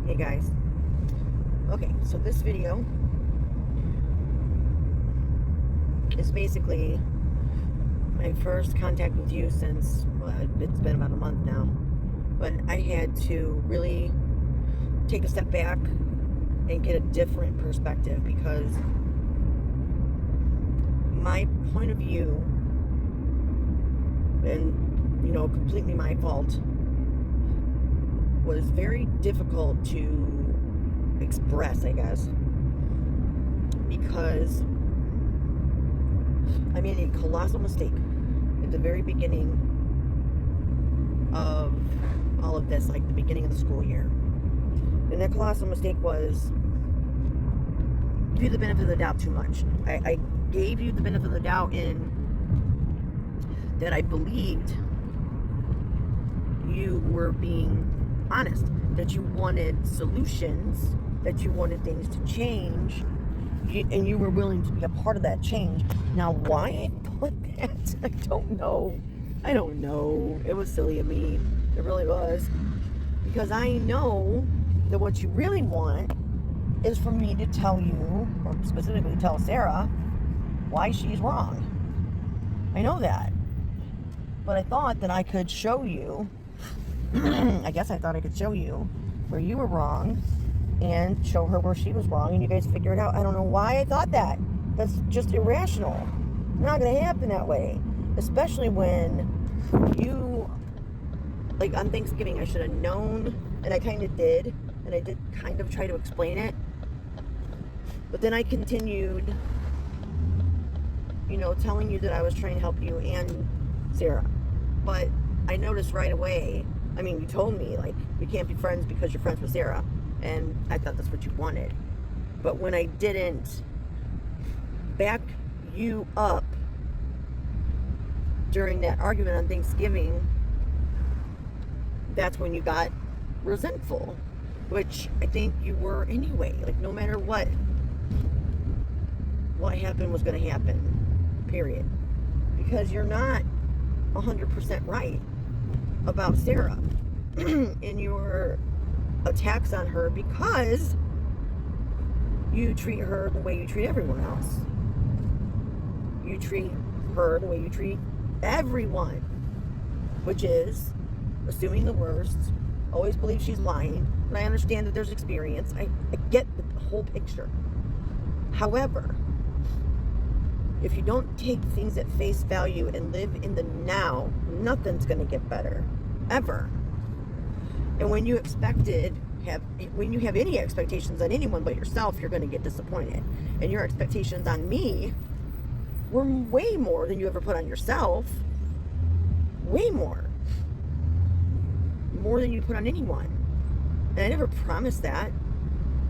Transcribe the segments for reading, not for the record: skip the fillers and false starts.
Hey guys. Okay, so this video is basically my first contact with you since, well, it's been about a month now. But I had to really take a step back and get a different perspective because my point of view, and completely my fault, was very difficult to express, I guess, because I made a colossal mistake at the very beginning of all of this, like the beginning of the school year. And that colossal mistake was give you the benefit of the doubt too much. I gave you the benefit of the doubt in that I believed you were being honest, that you wanted solutions, that you wanted things to change, and you were willing to be a part of that change. Now, why I thought that, I don't know. It was silly of me. It really was. Because I know that what you really want is for me to tell you, or specifically tell Sarah, why she's wrong. I know that. But I thought that I could show you, I thought I could show you where you were wrong and show her where she was wrong, and you guys figure it out. I don't know why I thought that. That's just irrational. It's not going to happen that way. Especially when you, like on Thanksgiving, I should have known, and I kind of did, and I did kind of try to explain it. But then I continued, telling you that I was trying to help you and Sarah. But I noticed right away, you told me, like, we can't be friends because you're friends with Sarah. And I thought that's what you wanted. But when I didn't back you up during that argument on Thanksgiving, that's when you got resentful, which I think you were anyway. Like, no matter what happened was going to happen, period. Because you're not 100% right about Sarah in your attacks on her, because you treat her the way you treat everyone else. You treat her the way you treat everyone, which is assuming the worst, always believe she's lying. And I understand that there's experience. I get the whole picture. However, if you don't take things at face value and live in the now, nothing's going to get better, ever. And when you have any expectations on anyone but yourself, you're going to get disappointed. And your expectations on me were way more than you ever put on yourself. Way more. More than you put on anyone. And I never promised that.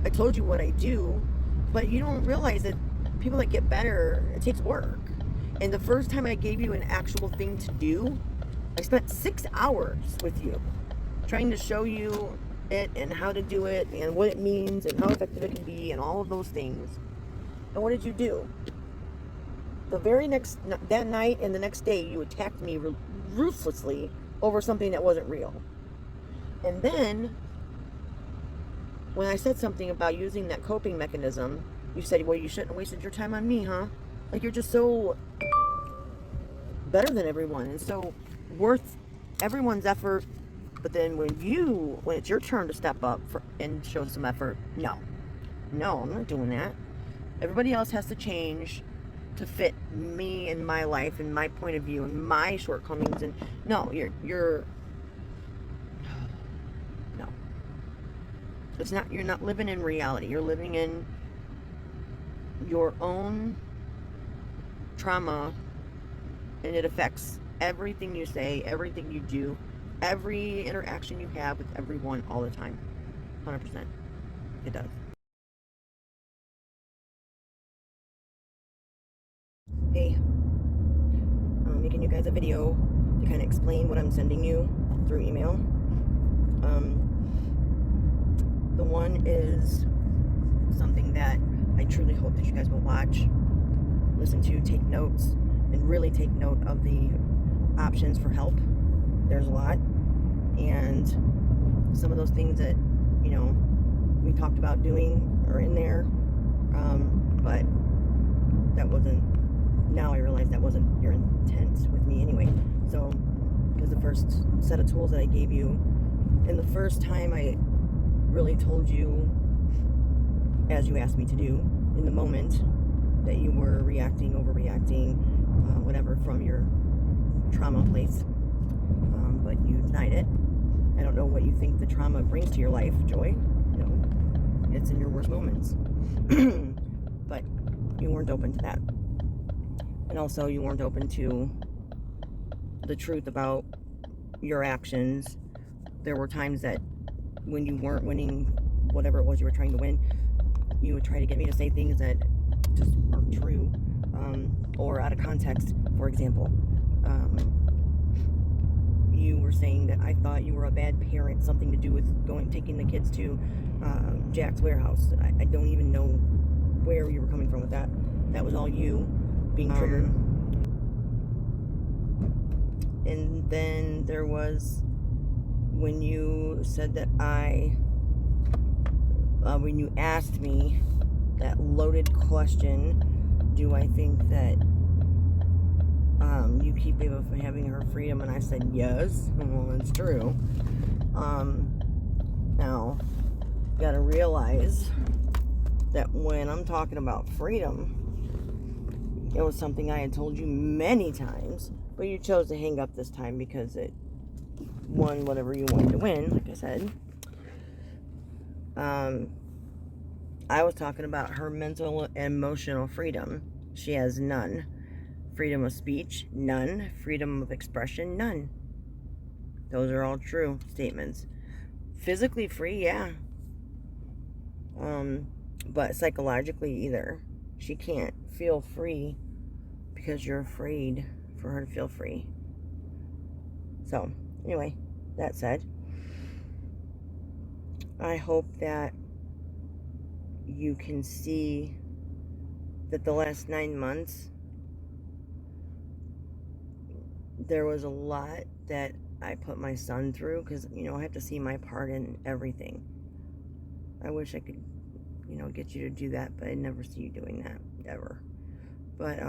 I told you what I do, but you don't realize that people that get better, it takes work. And the first time I gave you an actual thing to do, I spent 6 hours with you trying to show you it and how to do it and what it means and how effective it can be and all of those things. And what did you do? That night and the next day, you attacked me ruthlessly over something that wasn't real. And then when I said something about using that coping mechanism, you said, well, you shouldn't have wasted your time on me, huh? Like, you're just so better than everyone and so worth everyone's effort. But then when it's your turn to step up and show some effort, no, I'm not doing that. Everybody else has to change to fit me and my life and my point of view and my shortcomings. And no, no. It's not, you're not living in reality. You're living in your own trauma, and it affects everything you say, everything you do, every interaction you have with everyone all the time. 100%. It does. Hey, I'm making you guys a video to kind of explain what I'm sending you through email. The one is something that I truly hope that you guys will watch, listen to, take notes, and really take note of the options for help. There's a lot, and some of those things that we talked about doing are in there, but that wasn't, now I realize that wasn't your intent with me anyway. So, because the first set of tools that I gave you, and the first time I really told you, as you asked me to do in the moment, that you were reacting, overreacting, whatever, from your trauma place, but you denied it. I don't know what you think the trauma brings to your life, Joy. No, it's in your worst moments. But you weren't open to that. And also you weren't open to the truth about your actions. There were times that when you weren't winning whatever it was you were trying to win, you would try to get me to say things that just aren't true, or out of context. For example, you were saying that I thought you were a bad parent, something to do with taking the kids to Jack's warehouse. I don't even know where you were coming from with that. That was all you being triggered. And then there was when you said that when you asked me that loaded question, do I think that you keep Ava from having her freedom? And I said yes. Well, it's true. Now, you gotta realize that when I'm talking about freedom, it was something I had told you many times, but you chose to hang up this time because it won whatever you wanted to win, like I said. I was talking about her mental and emotional freedom. She has none. Freedom of speech, none. Freedom of expression, none. Those are all true statements. Physically free, yeah. But psychologically either. She can't feel free because you're afraid for her to feel free. So, anyway, that said, I hope that you can see that the last 9 months, there was a lot that I put my son through, because, I have to see my part in everything. I wish I could, get you to do that, but I never see you doing that, ever. But,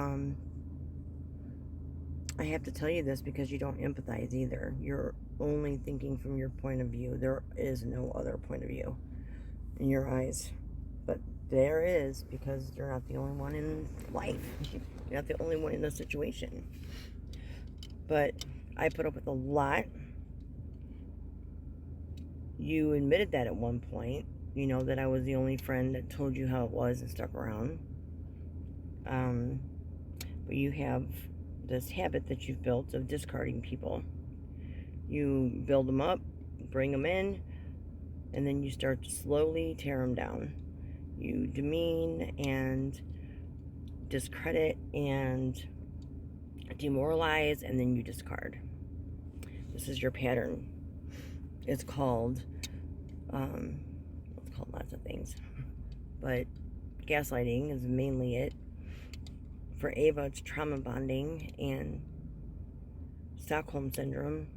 I have to tell you this because you don't empathize either. You're only thinking from your point of view. There is no other point of view in your eyes. But there is, because you're not the only one in life. You're not the only one in the situation. But I put up with a lot. You admitted that at one point, that I was the only friend that told you how it was and stuck around. But you have this habit that you've built of discarding people. You build them up, bring them in, and then you start to slowly tear them down. You demean and discredit and demoralize, and then you discard. This is your pattern. It's called lots of things, but gaslighting is mainly it. For Ava, it's trauma bonding and Stockholm syndrome.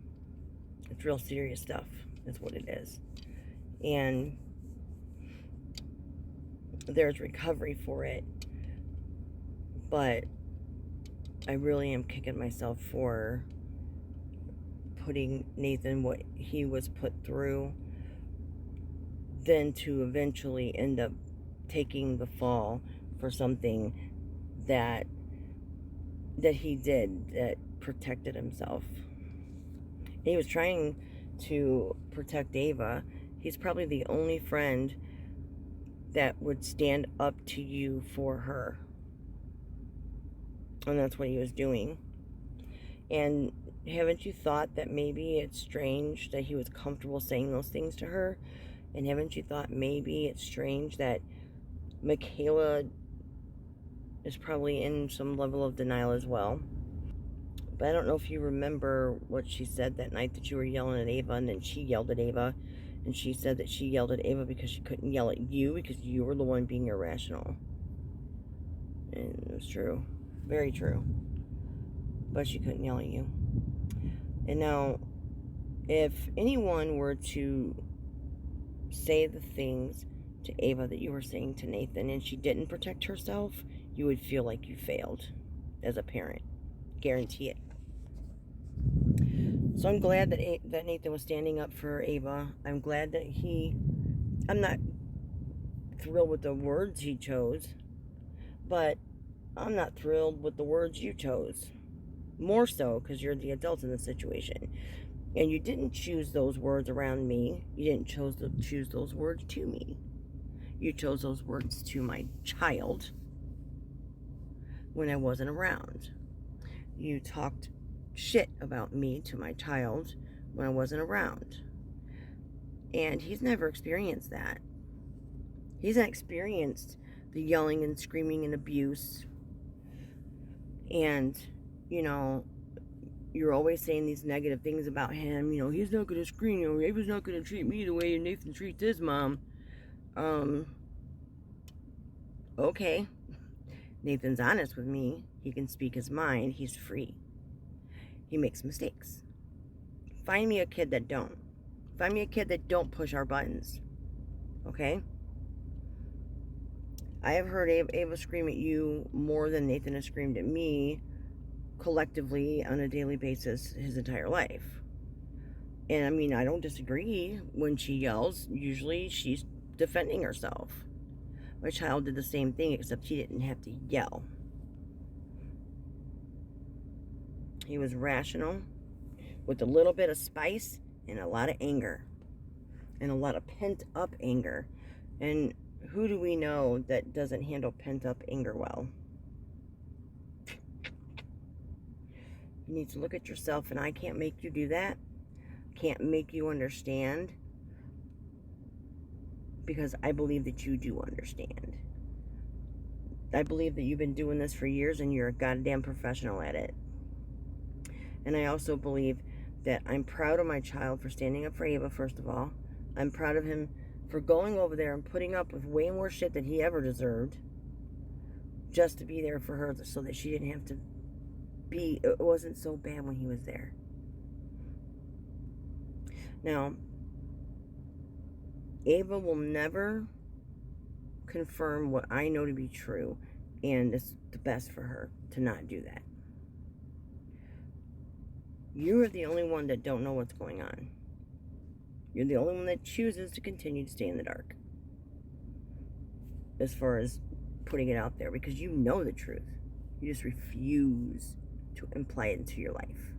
It's real serious stuff. That's what it is. And there's recovery for it, but I really am kicking myself for putting Nathan what he was put through, then to eventually end up taking the fall for something that he did that protected himself. And he was trying to protect Ava. He's probably the only friend that would stand up to you for her. And that's what he was doing. And haven't you thought that maybe it's strange that he was comfortable saying those things to her? And haven't you thought maybe it's strange that Michaela is probably in some level of denial as well? But I don't know if you remember what she said that night that you were yelling at Ava, and then she yelled at Ava, and she said that she yelled at Ava because she couldn't yell at you because you were the one being irrational. And it was true. Very true. But she couldn't yell at you. And now, if anyone were to say the things to Ava that you were saying to Nathan and she didn't protect herself, you would feel like you failed as a parent. Guarantee it. So I'm glad that Nathan was standing up for Ava. I'm glad that I'm not thrilled with the words he chose, but I'm not thrilled with the words you chose. More so because you're the adult in the situation. And you didn't choose those words around me. You didn't choose those words to me. You chose those words to my child when I wasn't around. You talked shit about me to my child when I wasn't around. And he's never experienced that. He's not experienced the yelling and screaming and abuse. And, you know, you're always saying these negative things about him. You know, he's not going to scream. You know, Ava's not going to treat me the way Nathan treats his mom. Okay. Nathan's honest with me. He can speak his mind. He's free. He makes mistakes. Find me a kid that don't. Find me a kid that don't push our buttons. Okay? I have heard Ava scream at you more than Nathan has screamed at me collectively on a daily basis his entire life. And I mean, I don't disagree when she yells. Usually she's defending herself. My child did the same thing, except he didn't have to yell. He was rational with a little bit of spice and a lot of anger. And a lot of pent-up anger. And who do we know that doesn't handle pent-up anger well? You need to look at yourself, and I can't make you do that. Can't make you understand, because I believe that you do understand. I believe that you've been doing this for years and you're a goddamn professional at it. And I also believe that I'm proud of my child for standing up for Ava, first of all. I'm proud of him for going over there and putting up with way more shit than he ever deserved, just to be there for her so that she didn't have to be, it wasn't so bad when he was there. Now, Ava will never confirm what I know to be true, and it's the best for her to not do that. You are the only one that don't know what's going on. You're the only one that chooses to continue to stay in the dark as far as putting it out there, because you know the truth. You just refuse to imply it into your life.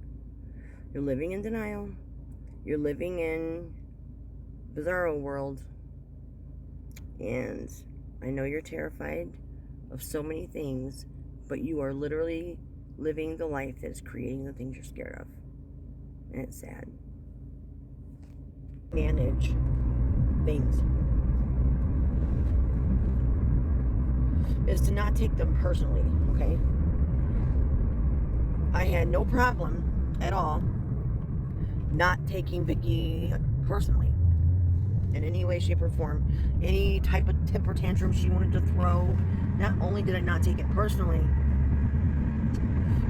You're living in denial. You're living in bizarro world. And I know you're terrified of so many things, but you are literally living the life that is creating the things you're scared of. And it's sad. Manage things is to not take them personally, okay? I had no problem at all not taking Vicky personally in any way, shape, or form. Any type of temper tantrum she wanted to throw, not only did I not take it personally,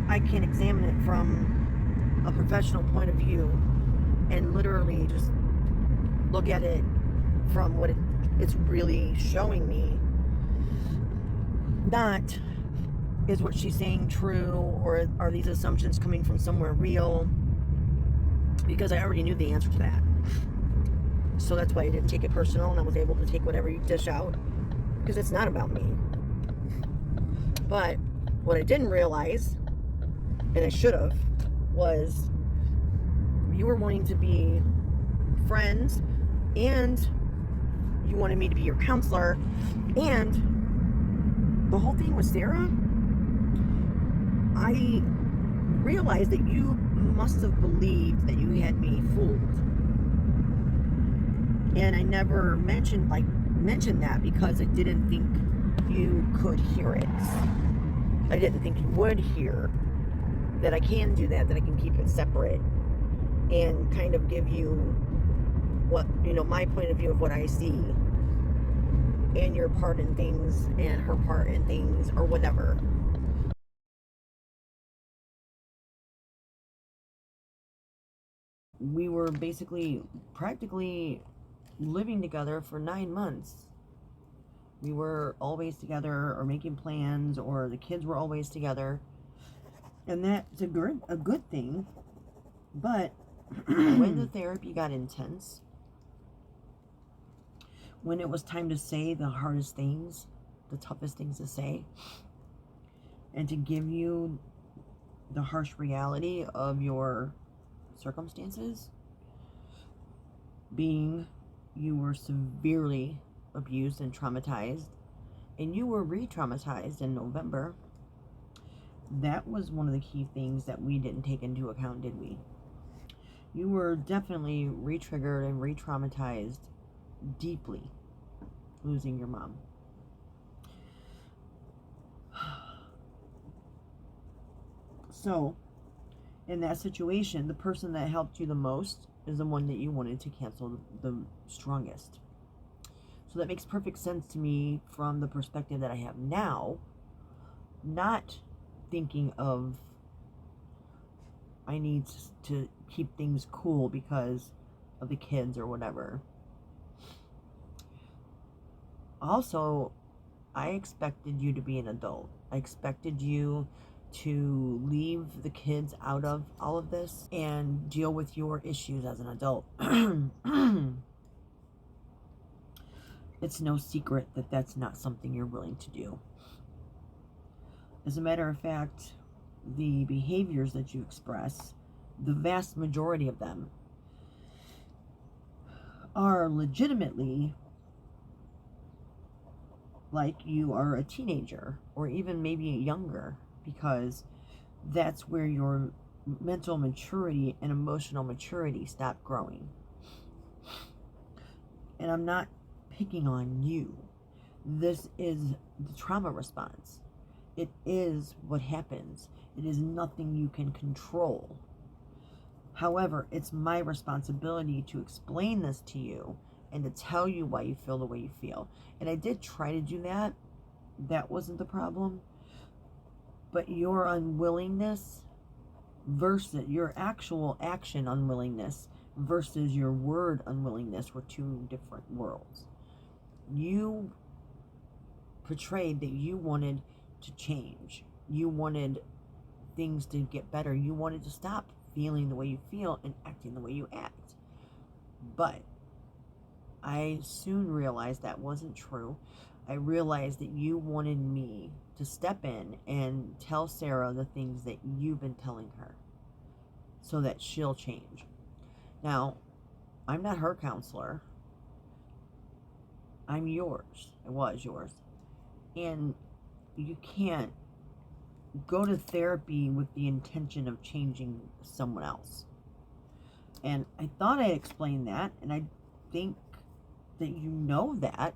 I can examine it from a professional point of view and literally just look at it from what it's really showing me. Not, is what she's saying true, or are these assumptions coming from somewhere real? Because I already knew the answer to that. So that's why I didn't take it personal, and I was able to take whatever you dish out, because it's not about me. But what I didn't realize, and I should have, was you were wanting to be friends, and you wanted me to be your counselor, and the whole thing with Sarah, I realized that you must have believed that you had me fooled. And I never mentioned that because I didn't think you could hear it. I didn't think you would hear that I can do that I can keep it separate and kind of give you what, my point of view of what I see, and your part in things and her part in things, or whatever. We were practically living together for 9 months We were always together or making plans, or the kids were always together. And that's a good thing. But when the therapy got intense, when it was time to say the hardest things, the toughest things to say, and to give you the harsh reality of your circumstances, being you were severely abused and traumatized, and you were re-traumatized in November, that was one of the key things that we didn't take into account, did we? You were definitely re-triggered and re-traumatized deeply, losing your mom. So, in that situation, the person that helped you the most is the one that you wanted to cancel the strongest. So that makes perfect sense to me from the perspective that I have now, not thinking of I need to keep things cool because of the kids or whatever. Also, I expected you to be an adult. I expected you to leave the kids out of all of this and deal with your issues as an adult. It's no secret that that's not something you're willing to do. As a matter of fact, the behaviors that you express, the vast majority of them, are legitimately like you are a teenager or even maybe younger, because that's where your mental maturity and emotional maturity stop growing. And I'm not picking on you. This is the trauma response. It is what happens. It is nothing you can control. However, it's my responsibility to explain this to you and to tell you why you feel the way you feel. And I did try to do that. That wasn't the problem. But your unwillingness versus your actual action unwillingness versus your word unwillingness were two different worlds. You portrayed that you wanted to change. You wanted things to get better. You wanted to stop feeling the way you feel and acting the way you act. But I soon realized that wasn't true. I realized that you wanted me to step in and tell Sarah the things that you've been telling her so that she'll change. Now, I'm not her counselor. I'm yours. I was yours. And you can't go to therapy with the intention of changing someone else. And I thought I explained that, and I think that you know that,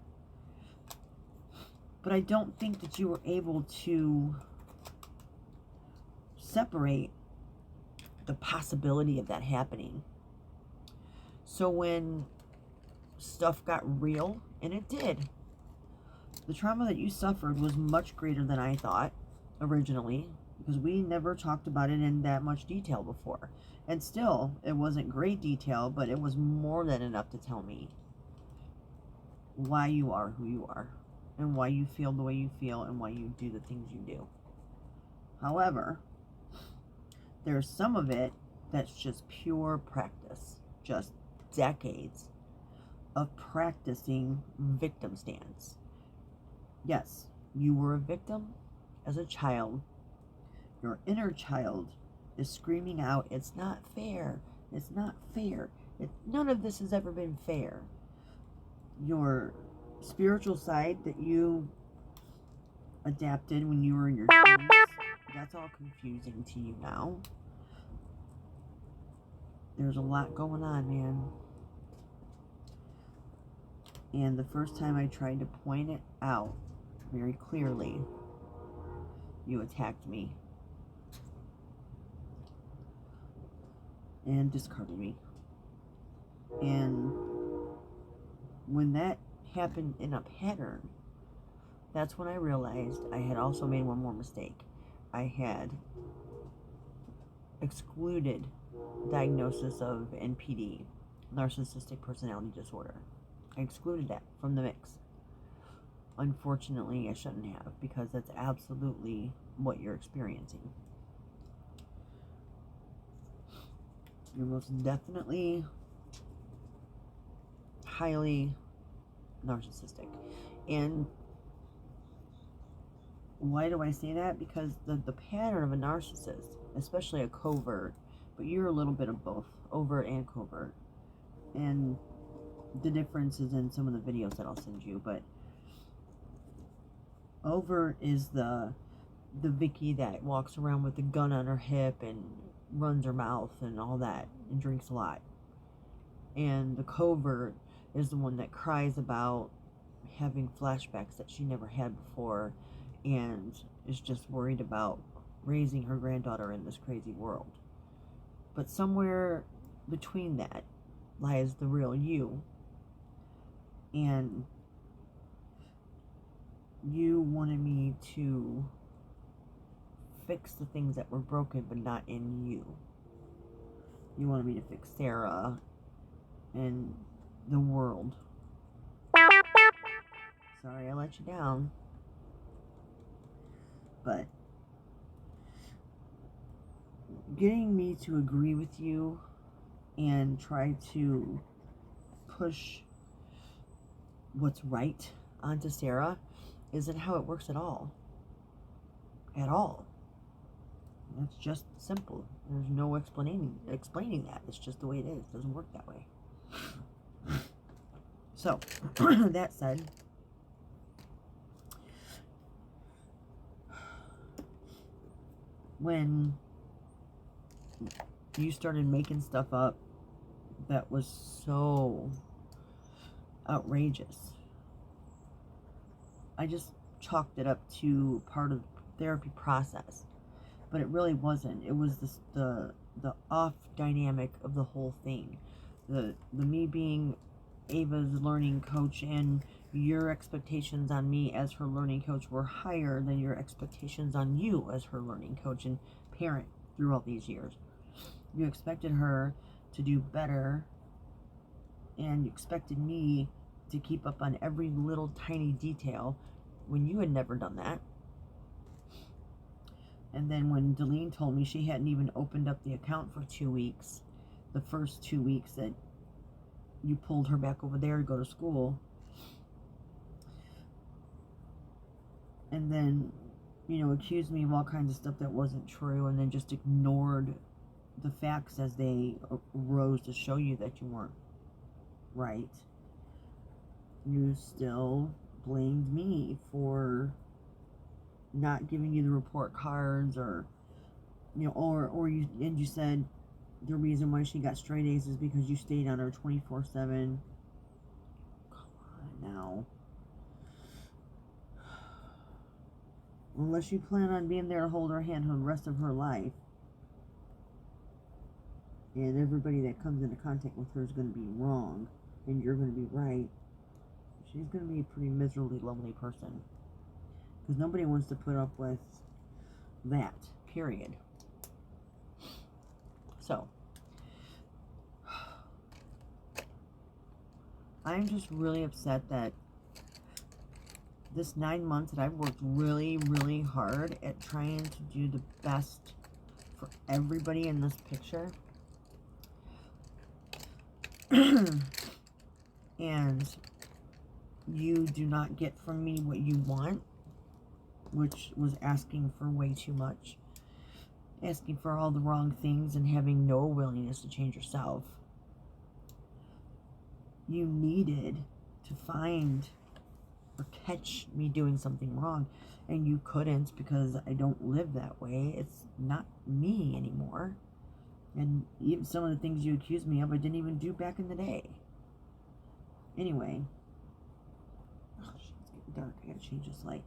but I don't think that you were able to separate the possibility of that happening. So when stuff got real, and it did, the trauma that you suffered was much greater than I thought originally, because we never talked about it in that much detail before. And still, it wasn't great detail, but it was more than enough to tell me why you are who you are, and why you feel the way you feel, and why you do the things you do. However, there's some of it that's just pure practice, just decades of practicing victim stance. Yes, you were a victim as a child. Your inner child is screaming out, it's not fair, it's not fair. None of this has ever been fair. Your spiritual side that you adapted when you were in your teens, that's all confusing to you now. There's a lot going on, man. And the first time I tried to point it out very clearly, you attacked me and discarded me. And when that happened in a pattern, that's when I realized I had also made one more mistake. I had excluded diagnosis of NPD, narcissistic personality disorder. I excluded that from the mix. Unfortunately, I shouldn't have, because that's absolutely what you're experiencing. You're most definitely highly narcissistic. And why do I say that? Because the pattern of a narcissist, especially a covert, but you're a little bit of both, overt and covert. And the difference is in some of the videos that I'll send you, but overt is the Vicky that walks around with a gun on her hip and runs her mouth and all that and drinks a lot. And the covert is the one that cries about having flashbacks that she never had before and is just worried about raising her granddaughter in this crazy world. But somewhere between that lies the real you. And you wanted me to fix the things that were broken, but not in you. You wanted me to fix Sarah and the world. Sorry I let you down. But getting me to agree with you and try to push what's right onto Sarah isn't how it works at all. At all. It's just simple. There's no explaining that. It's just the way it is. It doesn't work that way. So, that said, when you started making stuff up that was so outrageous, I just chalked it up to part of the therapy process. But it really wasn't. It was the off dynamic of the whole thing. The me being Ava's learning coach and your expectations on me as her learning coach were higher than your expectations on you as her learning coach and parent through all these years. You expected her to do better, and you expected me to keep up on every little tiny detail when you had never done that. And then when Delene told me she hadn't even opened up the account for 2 weeks, the first 2 weeks that you pulled her back over there to go to school, and then, accused me of all kinds of stuff that wasn't true, and then just ignored the facts as they arose to show you that you weren't right, you still blamed me for not giving you the report cards, or you said the reason why she got straight A's is because you stayed on her 24/7. Come on now. Unless you plan on being there to hold her hand for the rest of her life, and everybody that comes into contact with her is going to be wrong, and you're going to be right, she's going to be a pretty miserably lonely person. Because nobody wants to put up with that, period. So, I'm just really upset that this 9 months that I've worked really, really hard at trying to do the best for everybody in this picture. And you do not get from me what you want, which was asking for way too much, asking for all the wrong things and having no willingness to change yourself. You needed to find or catch me doing something wrong, and you couldn't, because I don't live that way. It's not me anymore. And even some of the things you accused me of, I didn't even do back in the day. Anyway. Oh, shit, it's getting dark. I gotta change this light.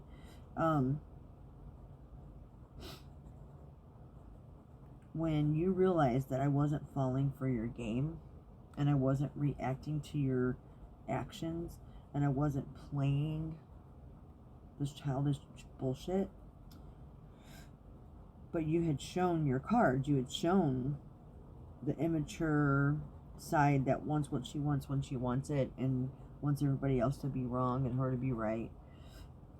When you realized that I wasn't falling for your game, and I wasn't reacting to your actions, and I wasn't playing this childish bullshit, but you had shown your cards, you had shown the immature side that wants what she wants when she wants it, and wants everybody else to be wrong and her to be right,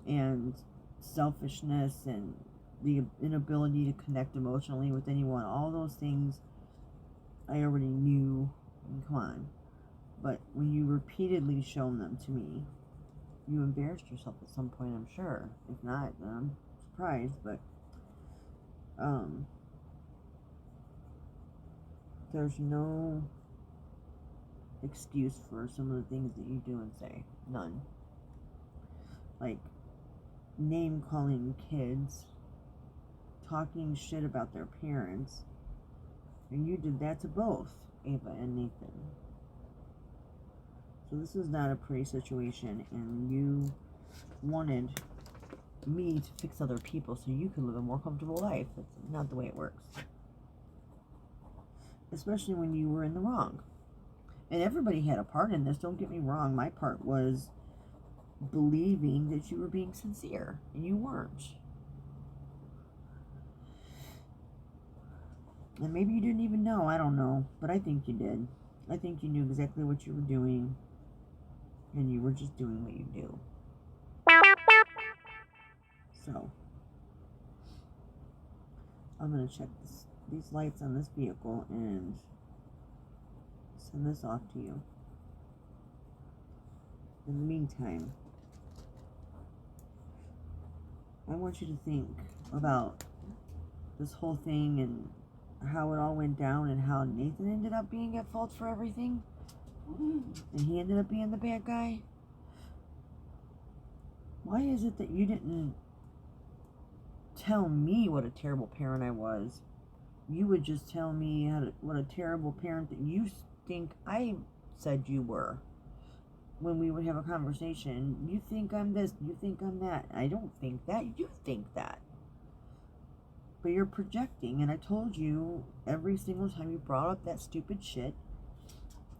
and selfishness and the inability to connect emotionally with anyone, all those things I already knew. Come on. But when you repeatedly shown them to me, you embarrassed yourself at some point, I'm sure. If not, then I'm surprised. But there's no excuse for some of the things that you do and say. None. Like name calling kids, talking shit about their parents, and you did that to both Ava and Nathan. So this is not a pretty situation, and you wanted me to fix other people so you could live a more comfortable life. That's not the way it works. Especially when you were in the wrong. And everybody had a part in this, don't get me wrong. My part was believing that you were being sincere, and you weren't. And maybe you didn't even know, I don't know, but I think you did. I think you knew exactly what you were doing, and you were just doing what you do. So, I'm going to check these lights on this vehicle and send this off to you. In the meantime, I want you to think about this whole thing and how it all went down and how Nathan ended up being at fault for everything. And he ended up being the bad guy. Why is it that you didn't tell me what a terrible parent I was? You would just tell me what a terrible parent that you think I said you were. When we would have a conversation, you think I'm this, you think I'm that. I don't think that, you think that. But you're projecting, and I told you every single time you brought up that stupid shit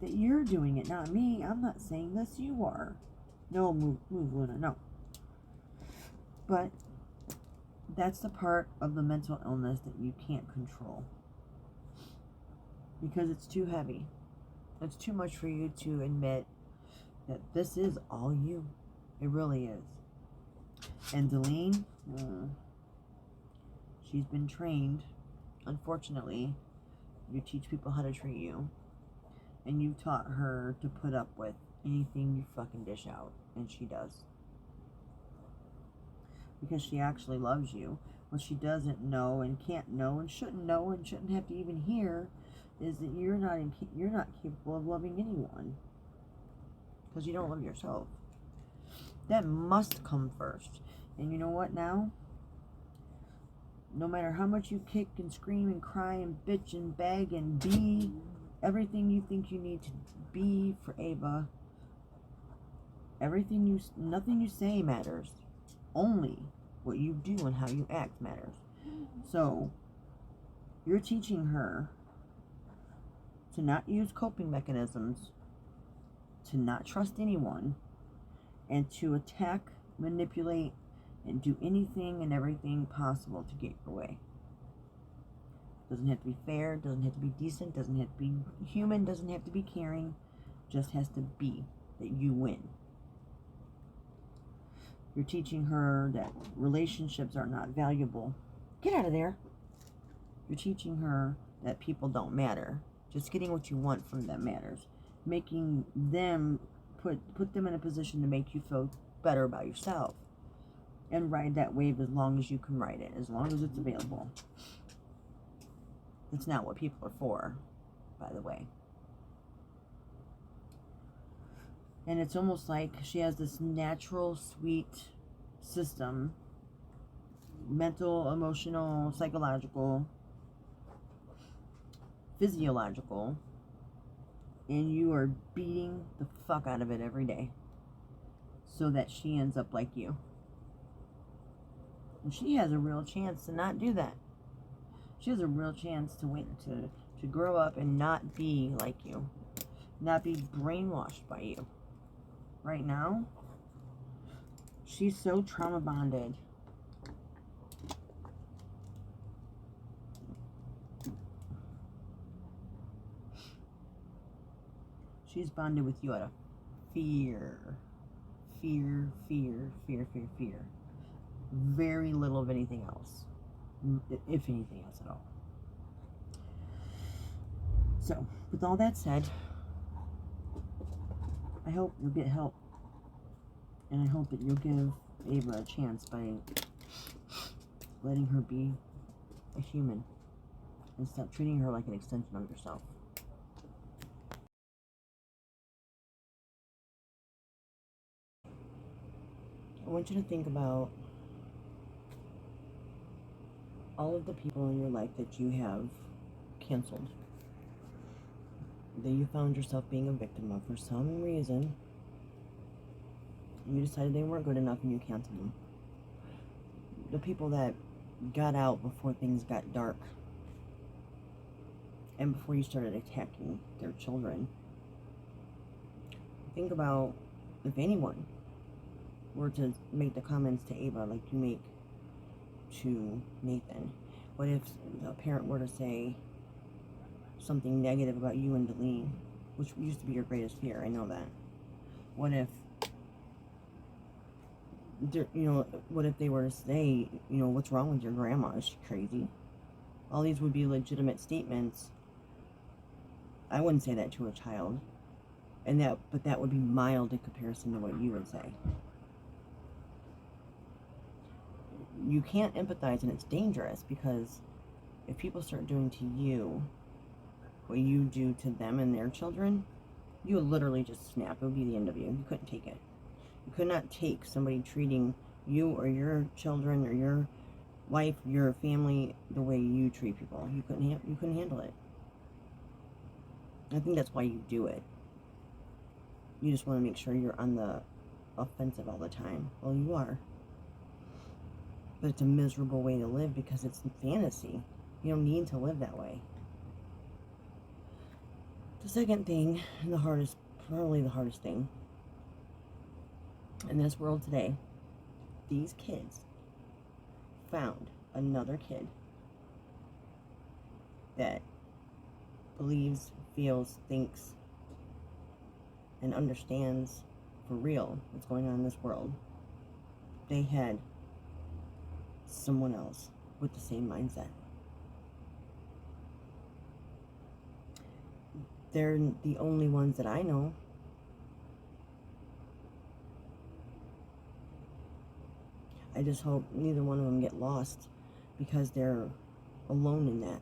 that you're doing it, not me. I'm not saying this, you are. No, move, Luna, no. But that's the part of the mental illness that you can't control. Because it's too heavy. It's too much for you to admit that this is all you. It really is. And Deline, she's been trained, unfortunately, you teach people how to treat you. And you taught her to put up with anything you fucking dish out. And she does. Because she actually loves you. What she doesn't know and can't know and shouldn't have to even hear is that you're not capable of loving anyone. Because you don't love yourself. That must come first. And you know what now? No matter how much you kick and scream and cry and bitch and beg and be everything you think you need to be for Ava, nothing you say matters. Only what you do and how you act matters. So, you're teaching her to not use coping mechanisms, to not trust anyone, and to attack, manipulate, and do anything and everything possible to get your way. Doesn't have to be fair, doesn't have to be decent, doesn't have to be human, doesn't have to be caring, just has to be that you win. You're teaching her that relationships are not valuable. Get out of there. You're teaching her that people don't matter. Just getting what you want from them matters. Making them, put them in a position to make you feel better about yourself. And ride that wave as long as you can ride it, as long as it's available. It's not what people are for, by the way. And it's almost like she has this natural, sweet system. Mental, emotional, psychological, physiological. And you are beating the fuck out of it every day. So that she ends up like you. And she has a real chance to not do that. She has a real chance to win, to grow up and not be like you. Not be brainwashed by you. Right now, she's so trauma bonded. She's bonded with you out of fear. Fear, fear, fear, fear, fear. Very little of anything else, if anything else at all. So, with all that said, I hope you'll get help, and I hope that you'll give Ava a chance by letting her be a human and stop treating her like an extension of yourself. I want you to think about all of the people in your life that you have canceled, that you found yourself being a victim of for some reason. You decided they weren't good enough and you canceled them. The people that got out before things got dark and before you started attacking their children. Think about if anyone were to make the comments to Ava like you make to Nathan. What if a parent were to say something negative about you and Deline, which used to be your greatest fear? I know that. What if, what if they were to say, what's wrong with your grandma? Is she crazy? All these would be legitimate statements. I wouldn't say that to a child, but that would be mild in comparison to what you would say. You can't empathize, and it's dangerous, because if people start doing to you what you do to them and their children, you would literally just snap. It would be the end of you. You couldn't take it. You could not take somebody treating you or your children or your wife, your family, the way you treat people. You couldn't handle it. I think that's why you do it. You just want to make sure you're on the offensive all the time. Well, you are. But it's a miserable way to live because it's fantasy. You don't need to live that way. The second thing, and probably the hardest thing in this world today, these kids found another kid that believes, feels, thinks, and understands for real what's going on in this world. They had someone else with the same mindset. They're the only ones that I know. I just hope neither one of them get lost, because they're alone in that.